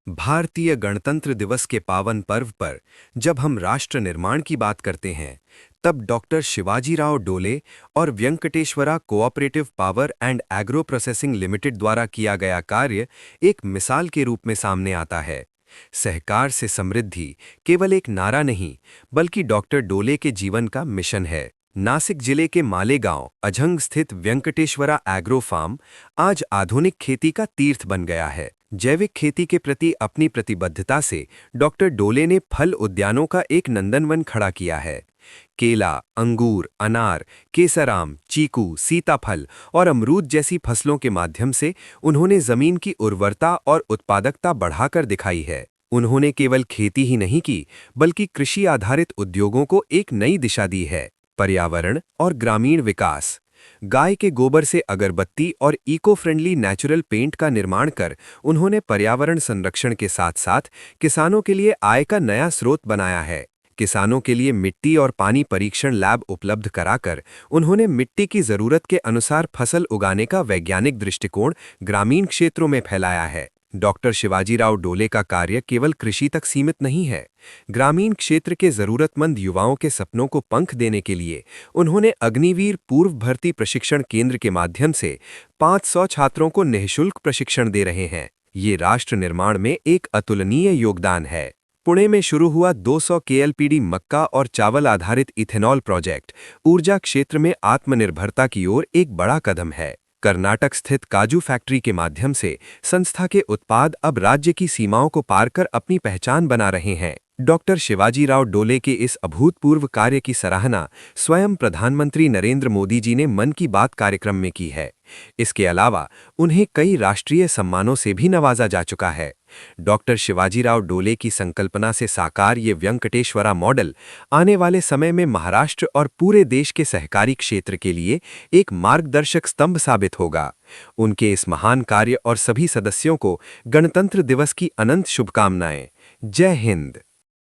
भारतीय गणतंत्र दिवस के पावन पर्व पर जब हम राष्ट्र निर्माण की बात करते हैं, तब डॉक्टर शिवाजीराव डोले और Venkateshwara cooperative power and agro processing limited द्वारा किया गया कार्य एक मिसाल के रूप में सामने आता है। सहकार से समृद्धि केवल एक नारा नहीं, बल्कि डॉक्टर डोले के जीवन का मिशन है। नासिक जिले के मालेगांव अझंग स्थित वेंकटेश्वरा एग्रो फार्म आज आधुनिक खेती का तीर्थ बन गया है। जैविक खेती के प्रति अपनी प्रतिबद्धता से डॉक्टर डोले ने फल उद्यानों का एक नंदनवन खड़ा किया है। केला, अंगूर, अनार, केसराम, चीकू, सीताफल और अमरूद जैसी फसलों के माध्यम से उन्होंने जमीन की उर्वरता और उत्पादकता बढ़ाकर दिखाई है। उन्होंने केवल खेती ही नहीं की, बल्कि कृषि आधारित उद्योगों को एक नई दिशा दी है। पर्यावरण और ग्रामीण विकास। गाय के गोबर से अगरबत्ती और इको फ्रेंडली नेचुरल पेंट का निर्माण कर उन्होंने पर्यावरण संरक्षण के साथ साथ किसानों के लिए आय का नया स्रोत बनाया है। किसानों के लिए मिट्टी और पानी परीक्षण लैब उपलब्ध कराकर उन्होंने मिट्टी की जरूरत के अनुसार फसल उगाने का वैज्ञानिक दृष्टिकोण ग्रामीण क्षेत्रों में फैलाया है। डॉक्टर शिवाजीराव डोले का कार्य केवल कृषि तक सीमित नहीं है। ग्रामीण क्षेत्र के जरूरतमंद युवाओं के सपनों को पंख देने के लिए उन्होंने अग्निवीर पूर्व भर्ती प्रशिक्षण केंद्र के माध्यम से 500 छात्रों को निःशुल्क प्रशिक्षण दे रहे हैं। ये राष्ट्र निर्माण में एक अतुलनीय योगदान है। पुणे में शुरू हुआ 200 केएलपीडी मक्का और चावल आधारित इथेनॉल प्रोजेक्ट ऊर्जा क्षेत्र में आत्मनिर्भरता की ओर एक बड़ा कदम है। कर्नाटक स्थित काजू फैक्ट्री के माध्यम से संस्था के उत्पाद अब राज्य की सीमाओं को पार कर अपनी पहचान बना रहे हैं। डॉक्टर शिवाजीराव डोले के इस अभूतपूर्व कार्य की सराहना स्वयं प्रधानमंत्री नरेंद्र मोदी जी ने मन की बात कार्यक्रम में की है। इसके अलावा उन्हें कई राष्ट्रीय सम्मानों से भी नवाजा जा चुका है। डॉक्टर शिवाजीराव डोले की संकल्पना से साकार ये वेंकटेश्वरा मॉडल आने वाले समय में महाराष्ट्र और पूरे देश के सहकारी क्षेत्र के लिए एक मार्गदर्शक स्तंभ साबित होगा। उनके इस महान कार्य और सभी सदस्यों को गणतंत्र दिवस की अनंत शुभकामनाएं। जय हिंद।